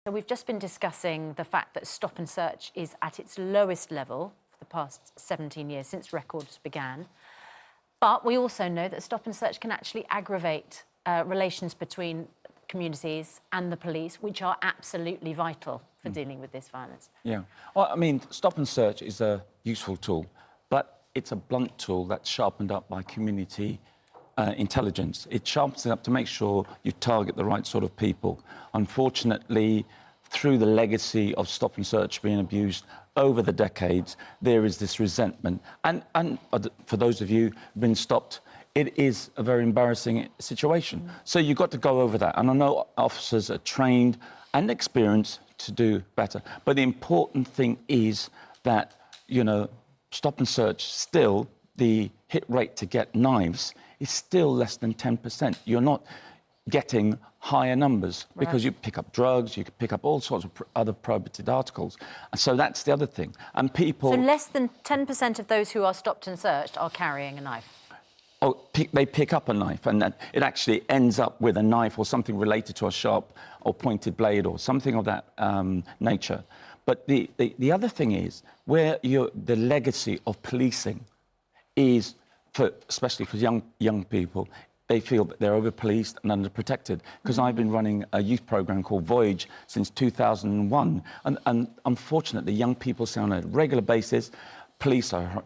So we've just been discussing the fact that stop and search is at its lowest level for the past 17 years, since records began. But we also know that stop and search can actually aggravate relations between communities and the police, which are absolutely vital for dealing with this violence. Yeah. Well, I mean, stop and search is a useful tool, but it's a blunt tool that's sharpened up by community intelligence. It sharpens it up to make sure you target the right sort of people. Unfortunately, through the legacy of stop and search being abused over the decades, there is this resentment. And for those of you who've been stopped, it is a very embarrassing situation. So you've got to go over that. And I know officers are trained and experienced to do better. But the important thing is that, you know, stop and search still, the hit rate to get knives is still less than 10%. You're not getting higher numbers because you pick up drugs, you can pick up all sorts of other prohibited articles. And so that's the other thing. And people... So less than 10% of those who are stopped and searched are carrying a knife? Oh, they pick up a knife, and that it actually ends up with a knife or something related to a sharp or pointed blade or something of that nature. But the other thing is where the legacy of policing is, especially for young people, they feel that they're over-policed and under-protected. Because I've been running a youth programme called Voyage since 2001, and unfortunately, young people say on a regular basis, police are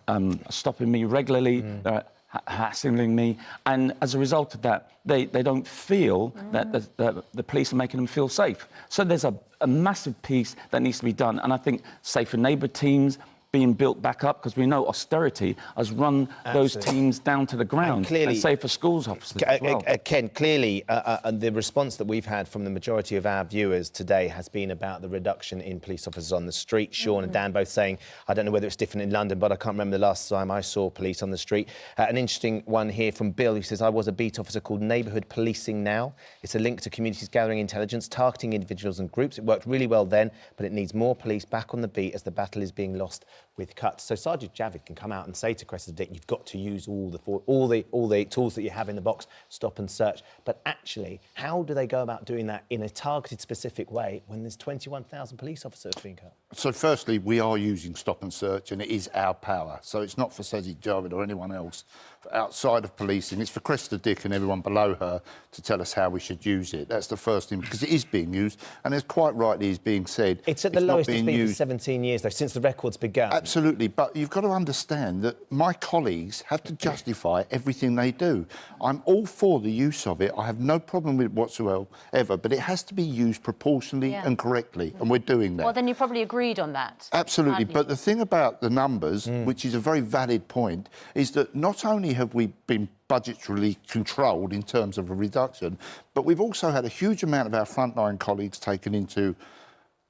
stopping me regularly, they're hassling me, and as a result of that, they don't feel that the police are making them feel safe. So there's a massive piece that needs to be done, and I think safer neighbour teams being built back up, because we know austerity has run those teams down to the ground. And safer schools officers as well. Ken, clearly, the response that we've had from the majority of our viewers today has been about the reduction in police officers on the street. Sean and Dan both saying, I don't know whether it's different in London, but I can't remember the last time I saw police on the street. An interesting one here from Bill, who says, I was a beat officer called Neighbourhood Policing Now. It's a link to communities gathering intelligence, targeting individuals and groups. It worked really well then, but it needs more police back on the beat as the battle is being lost with cuts. So Sajid Javid can come out and say to Cressida Dick, you've got to use all the tools that you have in the box, stop and search. But actually, how do they go about doing that in a targeted, specific way when there's 21,000 police officers being cut? So firstly, we are using stop and search, and it is our power. So it's not for Sajid Javid or anyone else outside of policing. It's for Cressida Dick and everyone below her to tell us how we should use it. That's the first thing, because it is being used, and as quite rightly is being said, it's at the lowest it's been for 17 years, though, since the records began. Absolutely, but you've got to understand that my colleagues have to justify everything they do. I'm all for the use of it. I have no problem with it whatsoever, but it has to be used proportionally and correctly, and we're doing that. Well, then you probably agreed on that. Absolutely, but the thing about the numbers, which is a very valid point, is that not only have we been budgetarily controlled in terms of a reduction, but we've also had a huge amount of our frontline colleagues taken into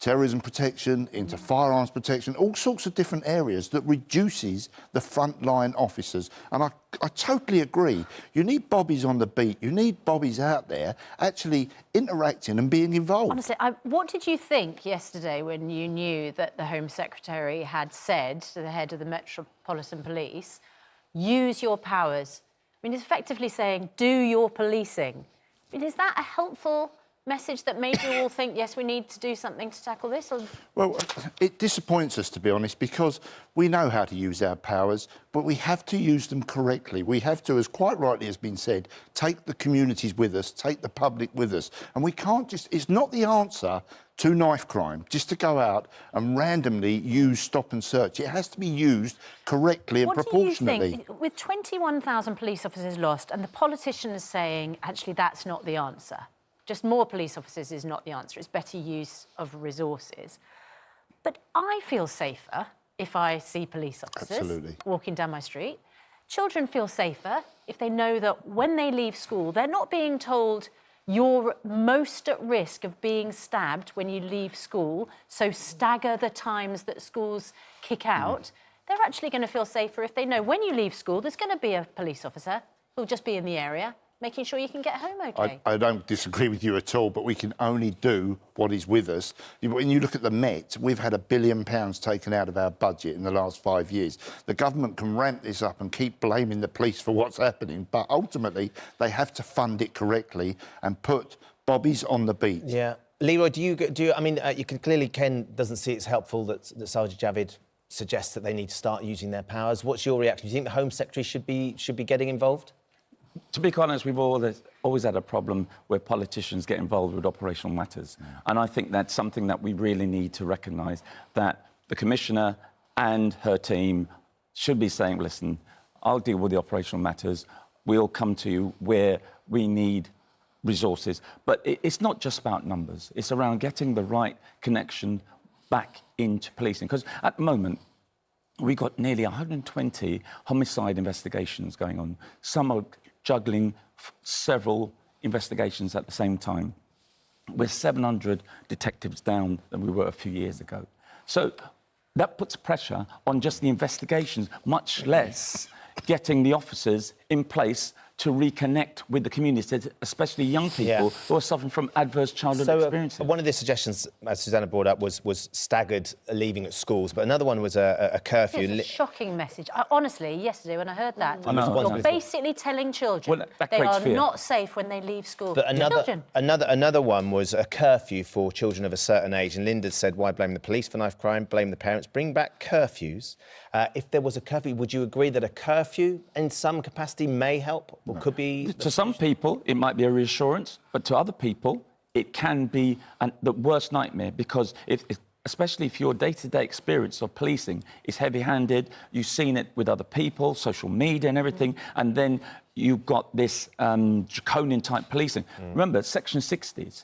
terrorism protection, into firearms protection, all sorts of different areas that reduces the frontline officers. And I totally agree. You need bobbies on the beat. You need bobbies out there actually interacting and being involved. Honestly, what did you think yesterday when you knew that the Home Secretary had said to the head of the Metropolitan Police, use your powers? I mean, it's effectively saying, do your policing. I mean, is that a helpful message that made you all think, yes, we need to do something to tackle this? Or... Well, it disappoints us, to be honest, because we know how to use our powers, but we have to use them correctly. We have to, as quite rightly has been said, take the communities with us, take the public with us. And we can't just... It's not the answer to knife crime, just to go out and randomly use stop and search. It has to be used correctly and proportionately. What do you think, with 21,000 police officers lost and the politicians saying, actually, that's not the answer, just more police officers is not the answer, it's better use of resources. But I feel safer if I see police officers walking down my street. Children feel safer if they know that when they leave school, they're not being told you're most at risk of being stabbed when you leave school, so stagger the times that schools kick out. They're actually going to feel safer if they know when you leave school, there's going to be a police officer who'll just be in the area, making sure you can get home OK. I don't disagree with you at all, but we can only do what is with us. When you look at the Met, we've had £1 billion taken out of our budget in the last 5 years. The government can ramp this up and keep blaming the police for what's happening, but ultimately they have to fund it correctly and put bobbies on the beat. Leroy, do you? I mean, you can clearly, Ken doesn't see it's helpful that Sajid Javid suggests that they need to start using their powers. What's your reaction? Do you think the Home Secretary should be getting involved? To be honest, we've always had a problem where politicians get involved with operational matters. And I think that's something that we really need to recognise, that the Commissioner and her team should be saying, listen, I'll deal with the operational matters. We'll come to you where we need resources. But it's not just about numbers. It's around getting the right connection back into policing. Because at the moment, we've got nearly 120 homicide investigations going on. Some are juggling several investigations at the same time. We're 700 detectives down than we were a few years ago. So that puts pressure on just the investigations, much less getting the officers in place to reconnect with the community, especially young people who are suffering from adverse childhood experiences. One of the suggestions, as Susanna brought up, was staggered leaving at schools, but another one was a curfew. It's a shocking message. Honestly, yesterday when I heard that, you're basically telling children they are not safe when they leave school. But another one was a curfew for children of a certain age, and Linda said, why blame the police for knife crime, blame the parents, bring back curfews. If there was a curfew, would you agree that a curfew in some capacity may help? Or could be... To some people, it might be a reassurance, but to other people, it can be the worst nightmare, because especially if your day-to-day experience of policing is heavy-handed, you've seen it with other people, social media and everything, and then you've got this draconian-type policing. Remember, Section 60s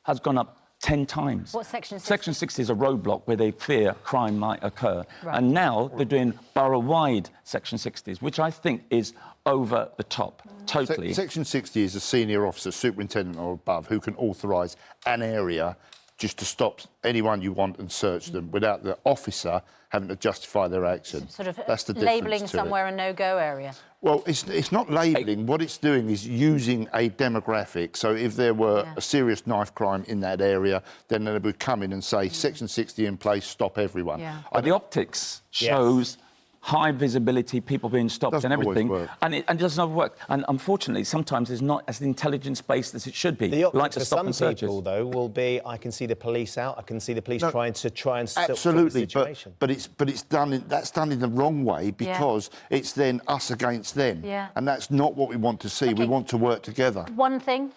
has gone up 10 times. What Section 60? Section 60 is a roadblock where they fear crime might occur. Right. And now they're doing borough-wide Section 60s, which I think is over the top, totally. Section 60 is a senior officer, superintendent or above, who can authorise an area just to stop anyone you want and search them without the officer having to justify their action. Sort of That's the labelling somewhere a no-go area. Well, it's not labelling. What it's doing is using a demographic. So if there were a serious knife crime in that area, then they would come in and say, Section 60 in place, stop everyone. Yeah. But the optics shows high visibility, people being stopped and everything. And it doesn't always work. And unfortunately, sometimes it's not as intelligence-based as it should be. The optics like to for stop some and searches. people, though, will be, I can see the police out, I can see the police trying and stop absolutely, the situation. but it's done that's done in the wrong way, because it's then us against them. Yeah. And that's not what we want to see. We want to work together. One thing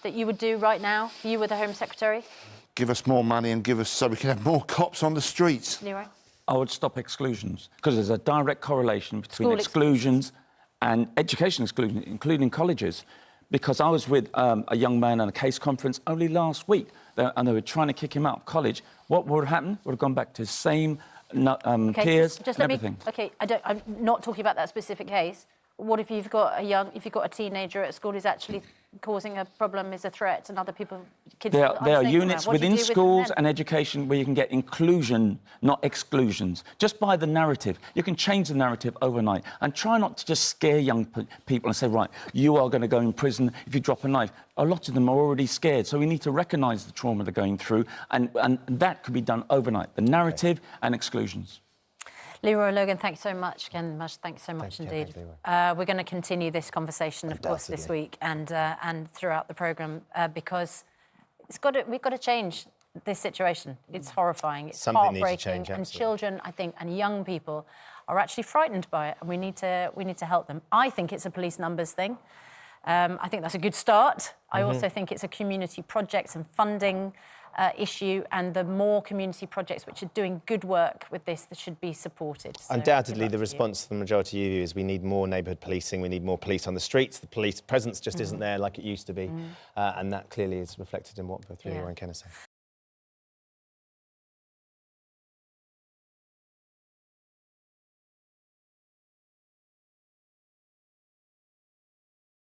that you would do right now, if you were the Home Secretary? Give us more money and give us so we can have more cops on the streets. Leroy? I would stop exclusions, because there's a direct correlation between exclusions and education exclusion, including colleges. Because I was with a young man at a case conference only last week, and they were trying to kick him out of college. What would have happened? Would have gone back to his same peers and everything. I'm not talking about that specific case. What if you've got a teenager at school who's actually causing a problem, is a threat, and other kids... There are units within schools and education where you can get inclusion, not exclusions. Just by the narrative. You can change the narrative overnight, and try not to just scare young people and say, right, you are going to go in prison if you drop a knife. A lot of them are already scared, so we need to recognise the trauma they're going through, and that could be done overnight. The narrative and exclusions. Leroy, Logan, thanks so much. Ken, thanks so much indeed. We're going to continue this conversation, of course, this week and throughout the programme, because we've got to change this situation. It's horrifying. It's heartbreaking, and children, I think, and young people are actually frightened by it, and we need to help them. I think it's a police numbers thing. I think that's a good start. I also think it's a community projects and funding issue, and the more community projects which are doing good work with this that should be supported. So undoubtedly, the response from the majority of you is we need more neighbourhood policing, we need more police on the streets. The police presence just isn't there like it used to be, and that clearly is reflected in what both Leroy and Ken are saying.